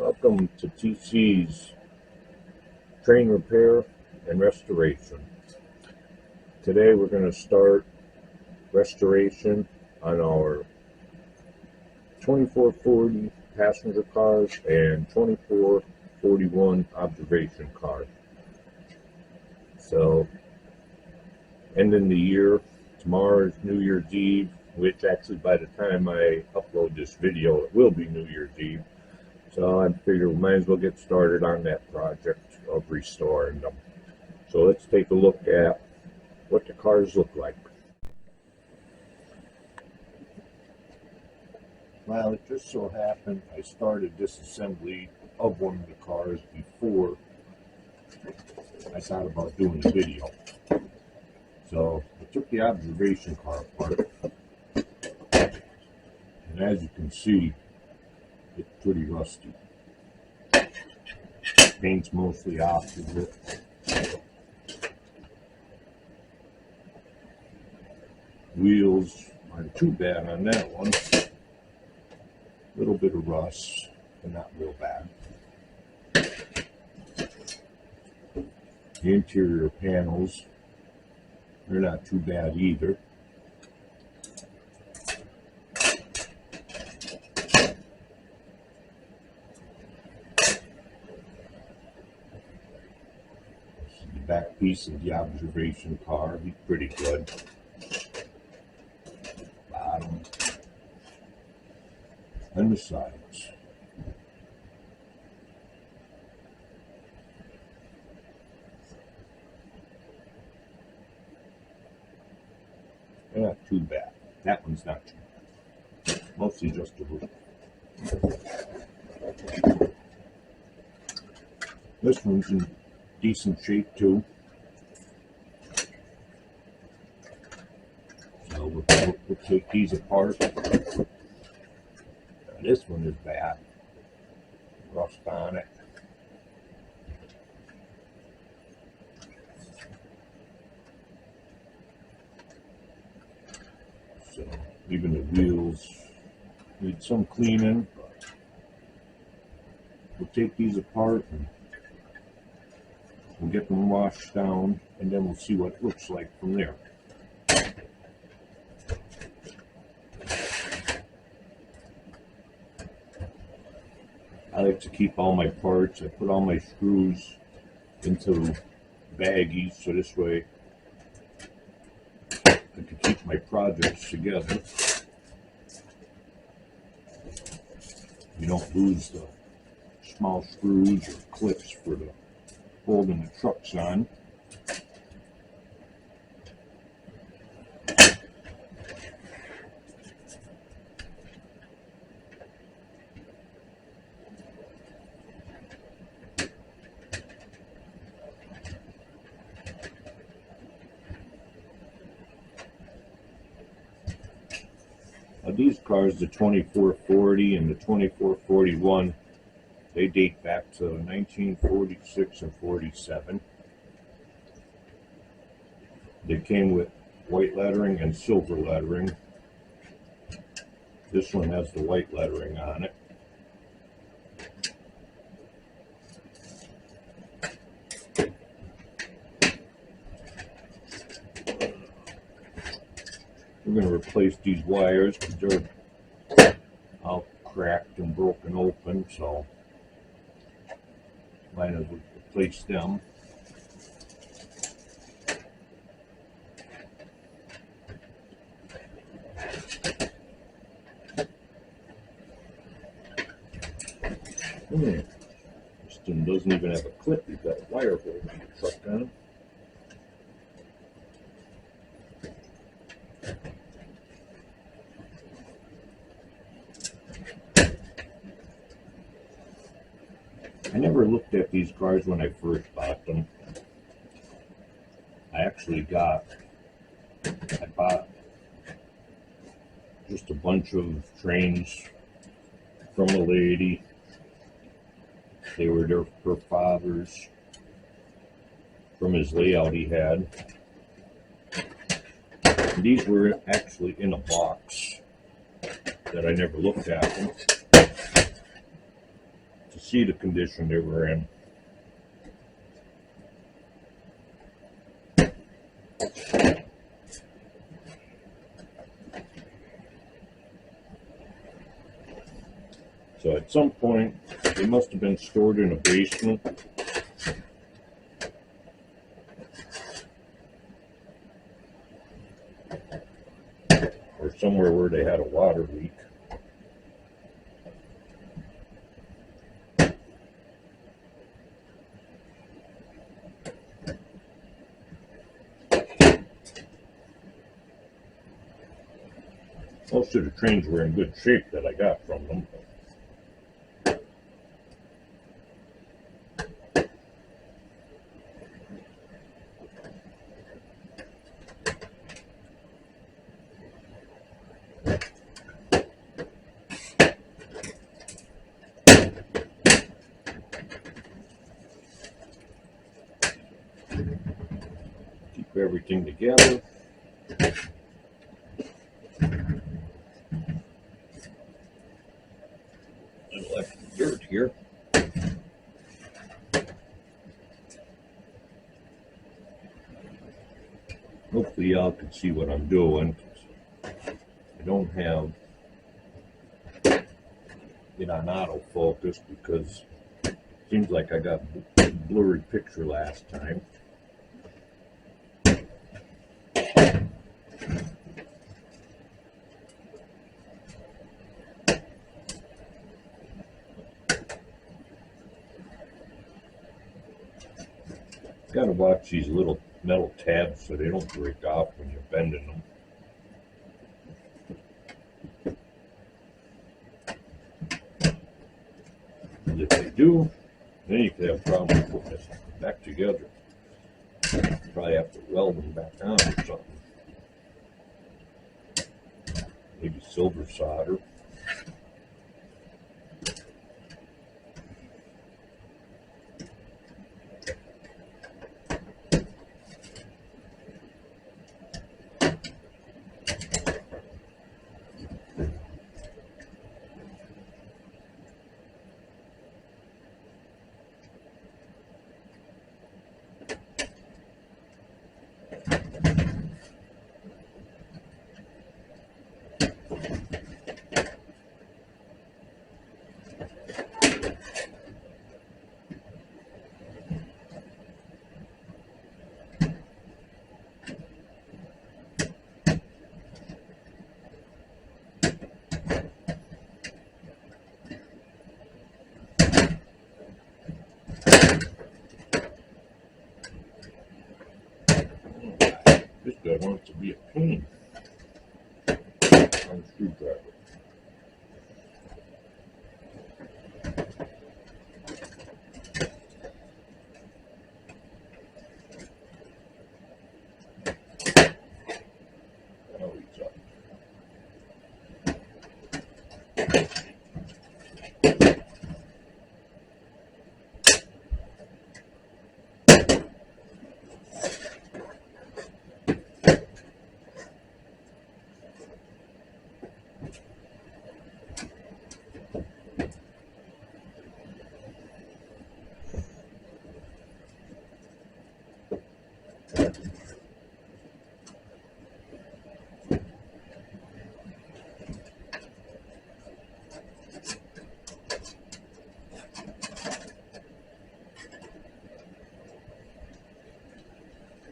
Welcome to TC's Train Repair and Restoration. Today we're going to start restoration on our 2440 passenger cars and 2441 observation cars. So, ending the year, tomorrow is New Year's Eve, which actually by the time I upload this video it will be New Year's Eve. So I figured we might as well get started on that project of restoring them. So let's take a look at what the cars look like. Well, it just so happened I started disassembly of one of the cars before I thought about doing the video. So I took the observation car apart, and as you can see, it's pretty rusty. Paint's mostly off of it. Wheels aren't too bad on that one. A little bit of rust, but not real bad. The interior panels, they're not too bad either. Back piece of the observation car, he's pretty good. Bottom and the sides. They're not too bad. That one's not too bad. Mostly just a roof. This one's in decent shape too. So we'll take these apart. This one is bad. Rust on it. So even the wheels need some cleaning. But we'll take these apart and we'll get them washed down, and then we'll see what it looks like from there. I like to keep all my parts. I put all my screws into baggies, so this way I can keep my projects together. You don't lose the small screws or clips for the holding the trucks on. Now these cars, the 2440 and the 2441, they date back to 1946 and 47. They came with white lettering and silver lettering. This one has the white lettering on it. We're going to replace these wires because they're all cracked and broken open, so might as well replace them. This thing doesn't even have a clip. You've got a wire holding the truck on. I never looked at these cars when I first bought them. I bought just a bunch of trains from a lady. They were her father's, from his layout he had. And these were actually in a box that I never looked at them to see the condition they were in. So at some point, they must have been stored in a basement. Or somewhere where they had a water leak. Most of the trains were in good shape that I got from them. Keep everything together. I left the dirt here. Hopefully y'all can see what I'm doing. I don't have it on autofocus because it seems like I got a blurry picture last time. Got to watch these little metal tabs so they don't break off when you're bending them. And if they do, then you could have a problem putting this back together. Probably have to weld them back on or something. Maybe silver solder. This guy wants to be a pain on a screwdriver. Oh, he's up.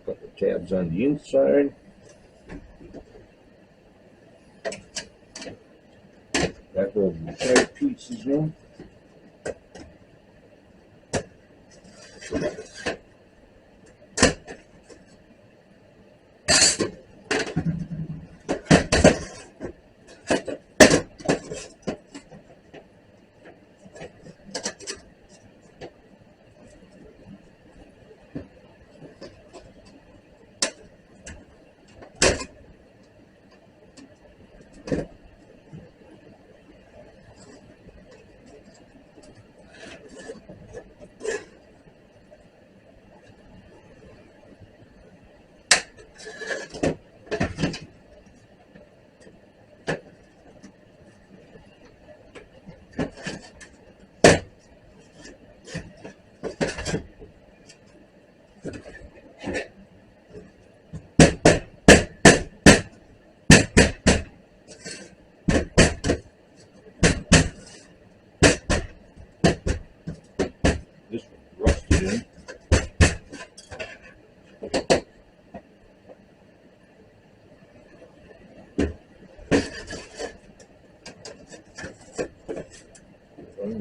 Couple tabs on the inside. That holds the side pieces in.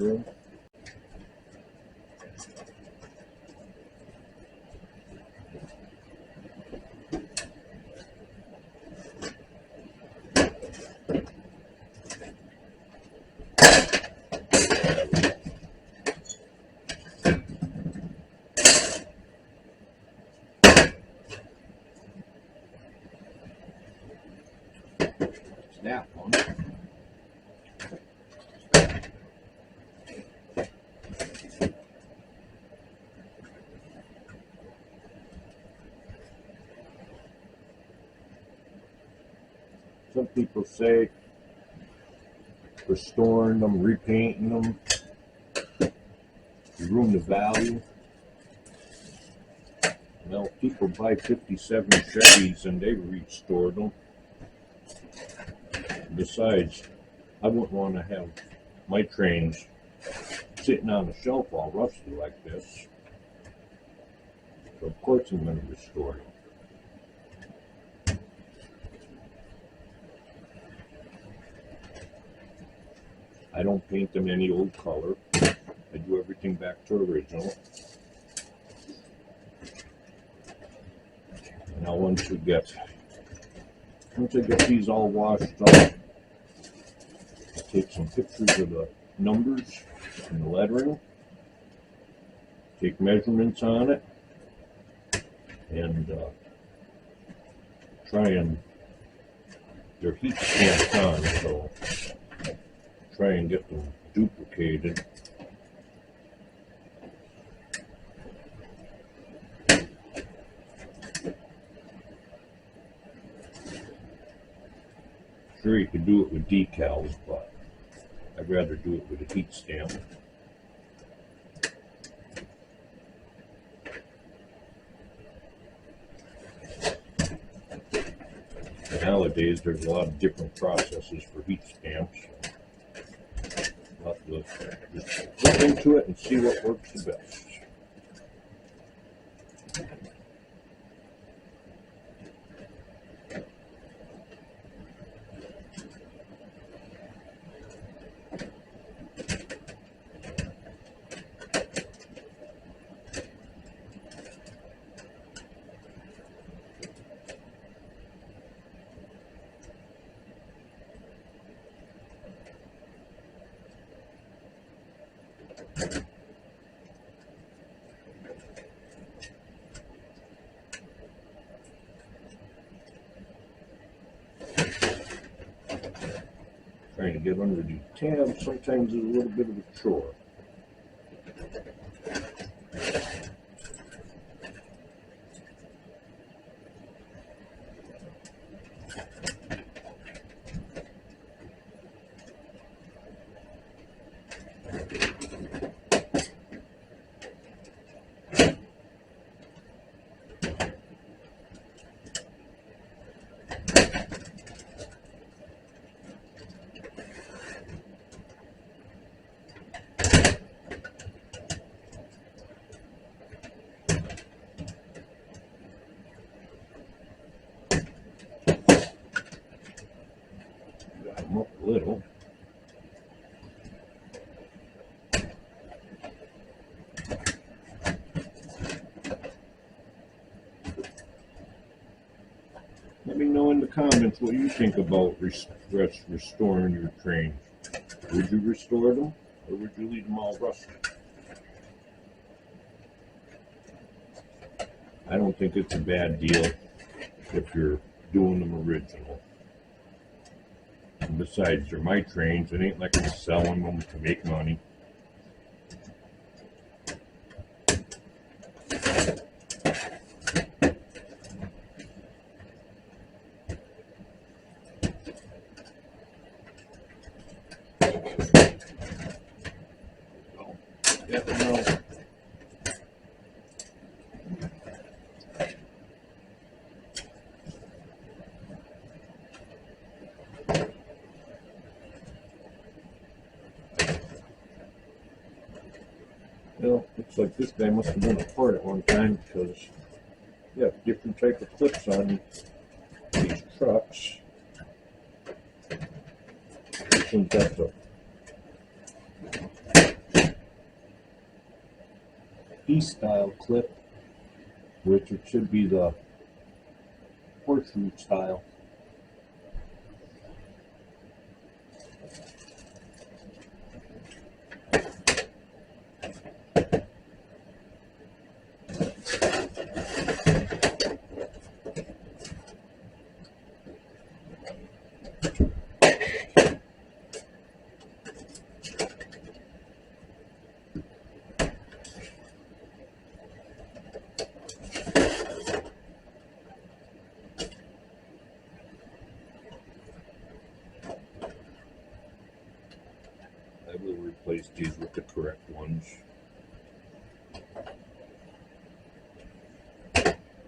room. That one. Some people say restoring them, repainting them, you ruin the value. Well, people buy 57 Chevys and they restored them. Besides, I wouldn't want to have my trains sitting on the shelf all rusty like this. So of course I'm going to restore them. I don't paint them any old color. I do everything back to original. Now once I get these all washed up, I'll take some pictures of the numbers and the lettering, take measurements on it, and try and, they're heat stamped on, so try and get them duplicated. Sure, you could do it with decals, but I'd rather do it with a heat stamp. Nowadays, there's a lot of different processes for heat stamps. I'll have to just look into it and see what works the best. Trying to get under these tabs sometimes is a little bit of a chore. Up a little. Let me know in the comments what you think about restoring your trains. Would you restore them, or would you leave them all rusty? I don't think it's a bad deal if you're doing them original. And besides, they're my trains. It ain't like I'm selling them to make money. Well, looks like this guy must have been apart at one time because you have different type of clips on these trucks. This one's got the piece style clip, which it should be the horseshoe style. I will replace these with the correct ones.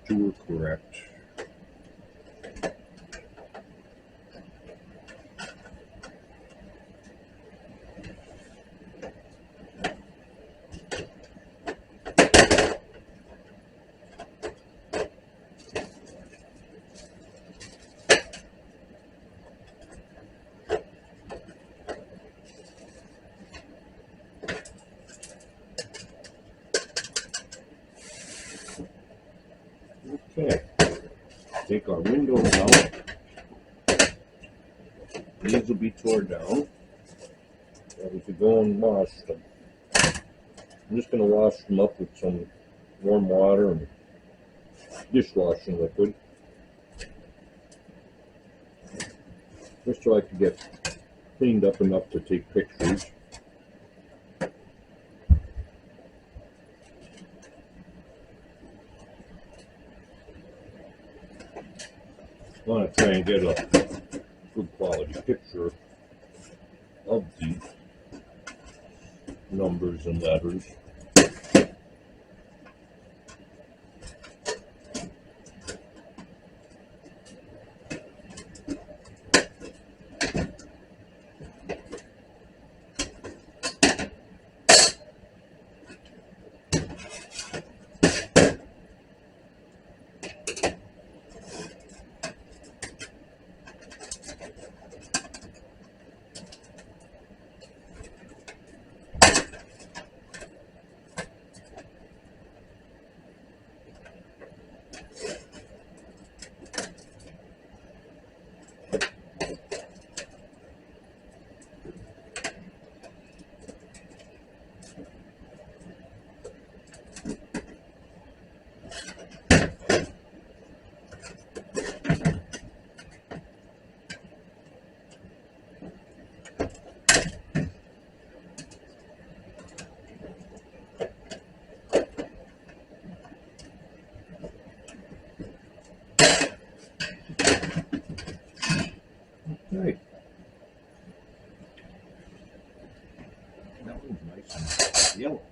Two are correct. Okay, take our windows out. These will be torn down. And we could go and wash them. I'm just going to wash them up with some warm water and dishwashing liquid, just so I can get cleaned up enough to take pictures. I want to try and get a good quality picture of these numbers and letters. Right. That one's nice and yellow.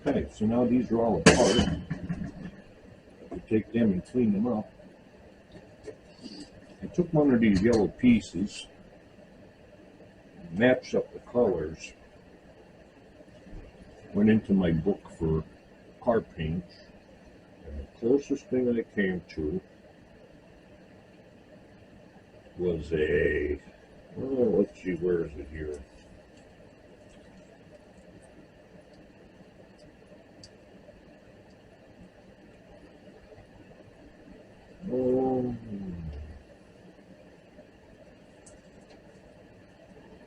Okay, so now these are all apart. We take them and clean them up. I took one of these yellow pieces, matched up the colors, went into my book for car paint, and the closest thing I came to was a, oh, let's see, where is it here?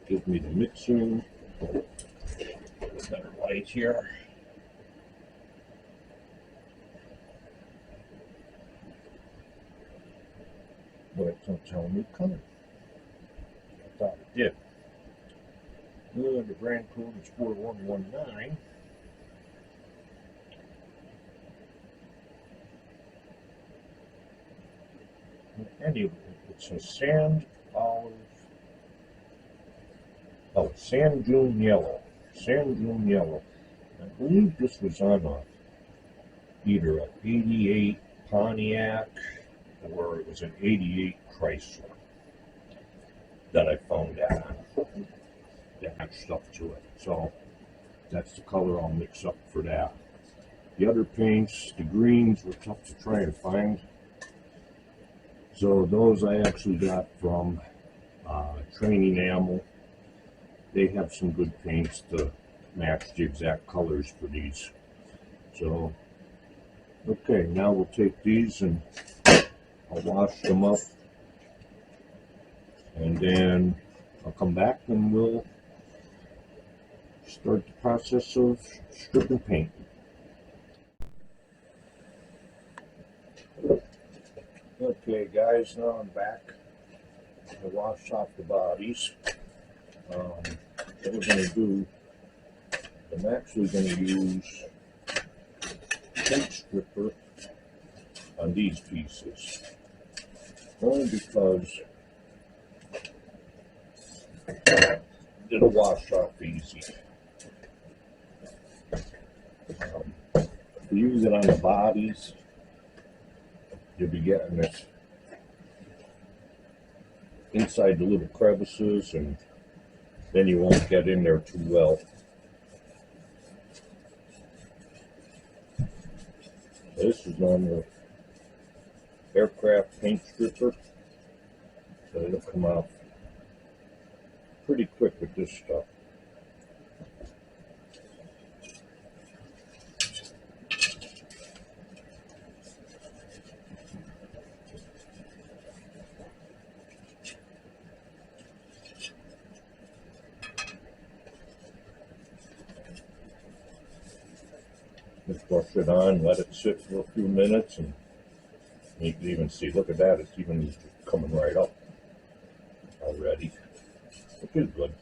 Give me the mixing. Better light here. But it's not telling me color. I thought it did. The brand code is 4119. Anyway, it's a sand olive. Oh, sand dune yellow. Sand dune yellow. I believe this was on either an 88 Pontiac or it was an 88 Chrysler that I found that on. That matched up to it. So that's the color I'll mix up for that. The other paints, the greens were tough to try and find. So those I actually got from Training Ammo. They have some good paints to match the exact colors for these. So, okay, now we'll take these and I'll wash them up, and then I'll come back and we'll start the process of stripping paint. Okay guys, now I'm back. I washed off the bodies. What we're going to do, I'm actually going to use paint stripper on these pieces, only because it'll wash off easy. If you use it on the bodies, you'll be getting this inside the little crevices, and then you won't get in there too well. This is on the aircraft paint stripper, so it'll come off pretty quick with this stuff. Just brush it on, let it sit for a few minutes, and you can even see, look at that, it's even coming right up already, which is good.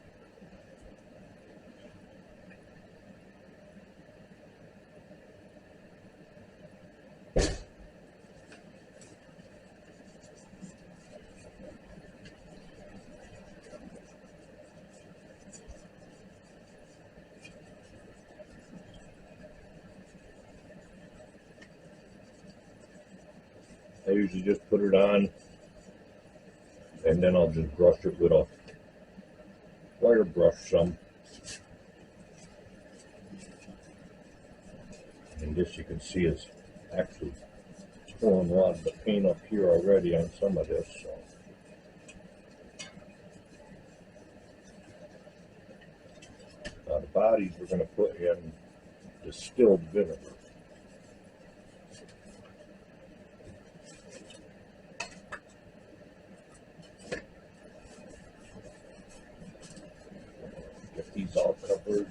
I usually just put it on, and then I'll just brush it with a wire brush some. And this you can see is actually pulling a lot of the paint up here already on some of this. So. Now the bodies we're going to put in distilled vinegar. Get these all covered.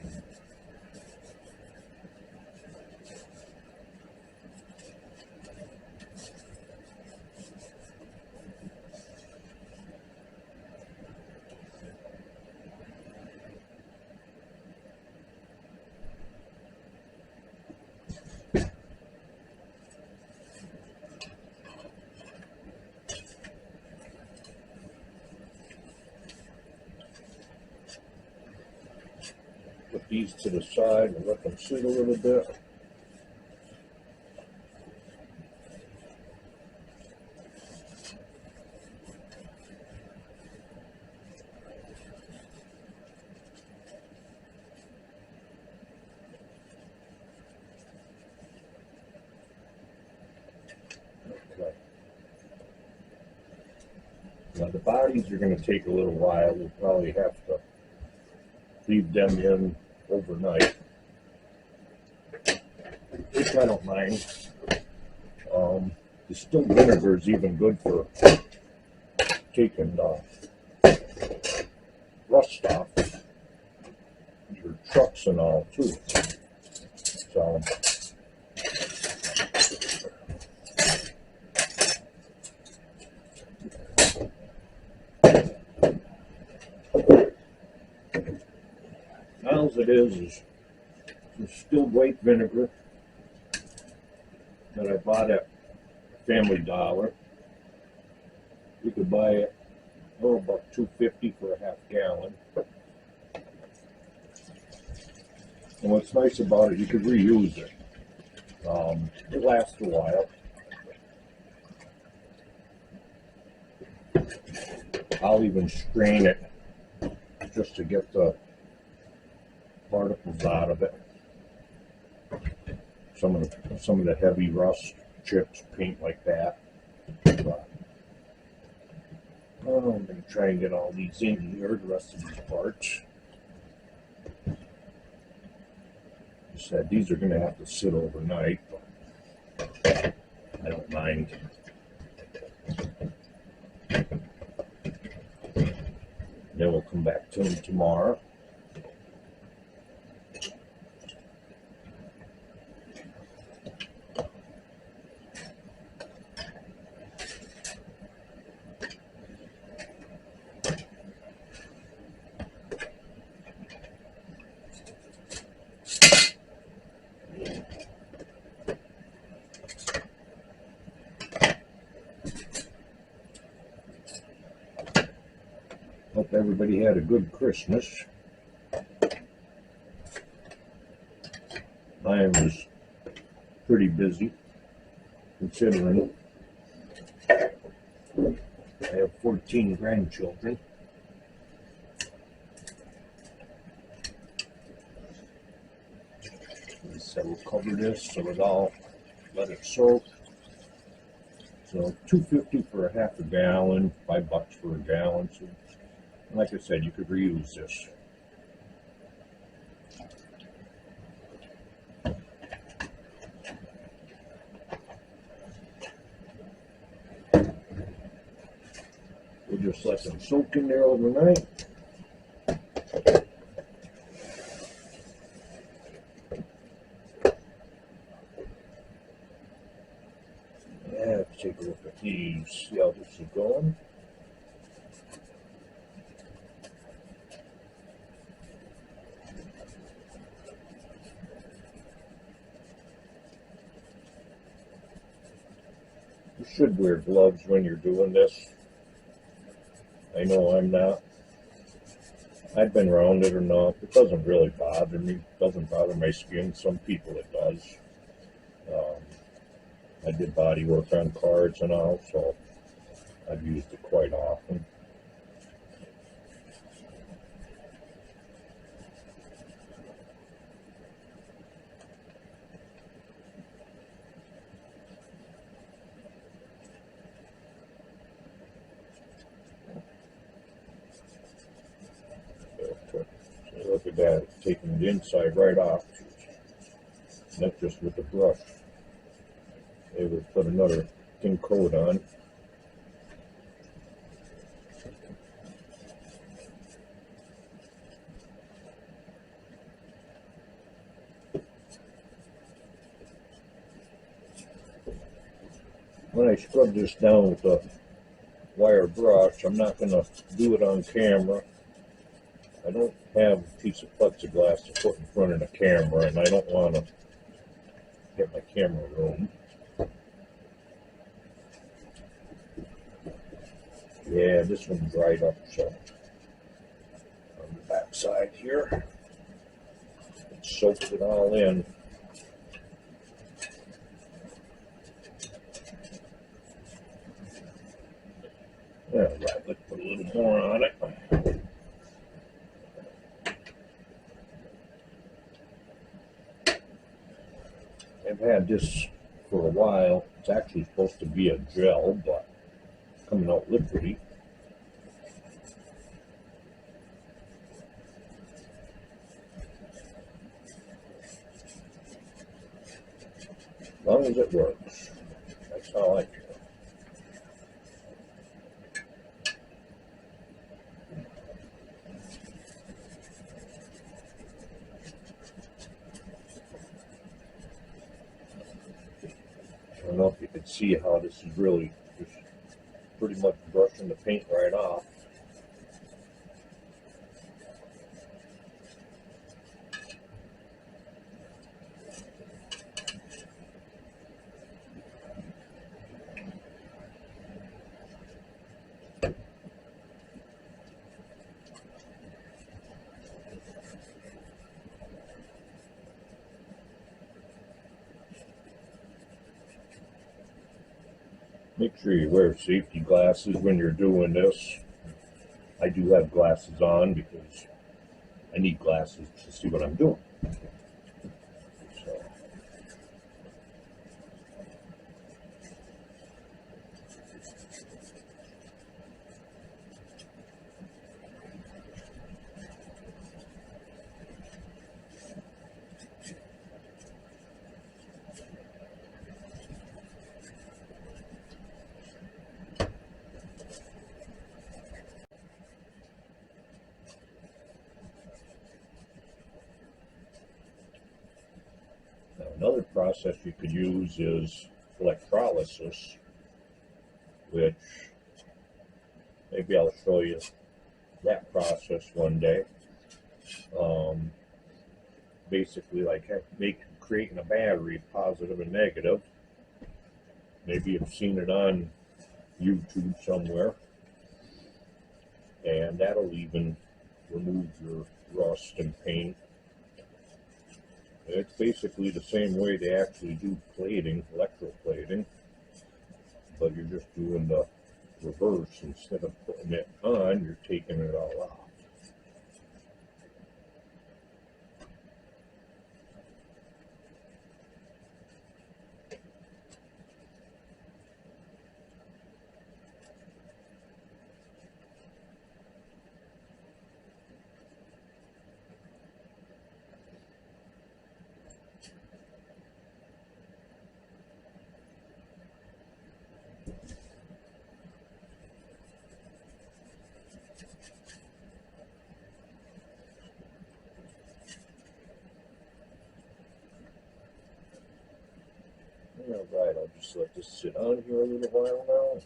Put these to the side and let them sit a little bit. Okay. Now the bodies are going to take a little while. We'll probably have to leave them in overnight, which I don't mind. Distilled vinegar is even good for taking rust off your trucks and all too. So now as it is distilled white vinegar that I bought at Family Dollar. You could buy it, about $2.50 for a half gallon. And what's nice about it, you could reuse it. It lasts a while. I'll even strain it just to get the particles out of it. Some of the heavy rust chips, paint like that. Oh, I'm going to try and get all these in here, the rest of these parts. I said these are going to have to sit overnight, but I don't mind. Then we'll come back to them tomorrow. Hope everybody had a good Christmas. Mine was pretty busy, considering I have 14 grandchildren. So we'll cover this so it all let it soak. So $2.50 for a half a gallon, $5 for a gallon. So like I said, you could reuse this. We'll just let them soak in there overnight. Yeah, let's take a look at these, see how this is going. You should wear gloves when you're doing this. I know I'm not. I've been around it or not. It doesn't really bother me. It doesn't bother my skin. Some people it does. I did body work on cars and all, so I've used it quite often. So look at that, it's taking the inside right off. Not just with the brush. They would put another thin coat on. When I scrub this down with the wire brush, I'm not going to do it on camera. I don't have a piece of plexiglass to put in front of the camera, and I don't want to get my camera ruined. Yeah, this one dried up, so on the back side here, it soaks it all in. All right, let's put a little more on it. I've had this for a while. It's actually supposed to be a gel, but it's coming out liquidy. As long as it works. That's how I feel. I don't know if you can see how this is really just pretty much brushing the paint right off. Make sure you wear safety glasses when you're doing this. I do have glasses on because I need glasses to see what I'm doing. So. Now, another process you could use is electrolysis, which maybe I'll show you that process one day. Basically, like creating a battery, positive and negative. Maybe you've seen it on YouTube somewhere, and that'll even remove your rust and paint. It's basically the same way they actually do plating, electroplating, but you're just doing the reverse. Instead of putting it on, you're taking it all off. Alright, I'll just let this sit on here a little while now.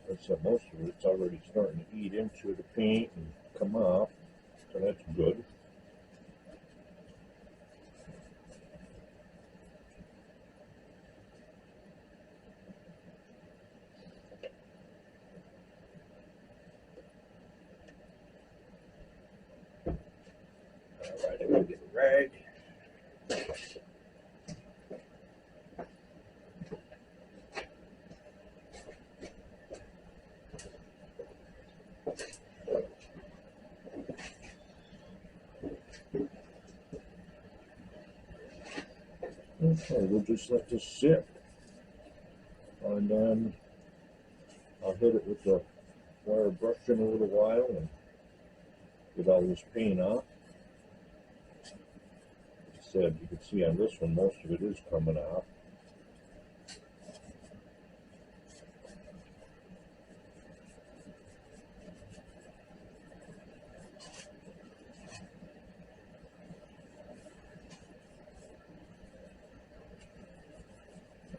Like I said, most of it's already starting to eat into the paint and come off, so that's good. Alright, I'm going to get a rag. Okay, we'll just let this sit, and then I'll hit it with the wire brush in a little while and get all this paint off. Like I said, you can see on this one, most of it is coming off.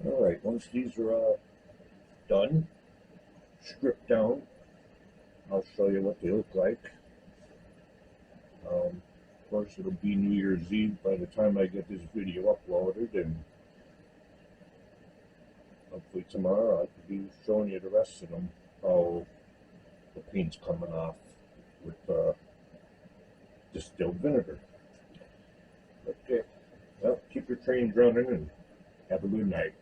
Alright, once these are all done, stripped down, I'll show you what they look like. Of course, it'll be New Year's Eve by the time I get this video uploaded, and hopefully tomorrow I could be showing you the rest of them, how the paint's coming off with distilled vinegar. Okay, well, keep your trains running and have a good night.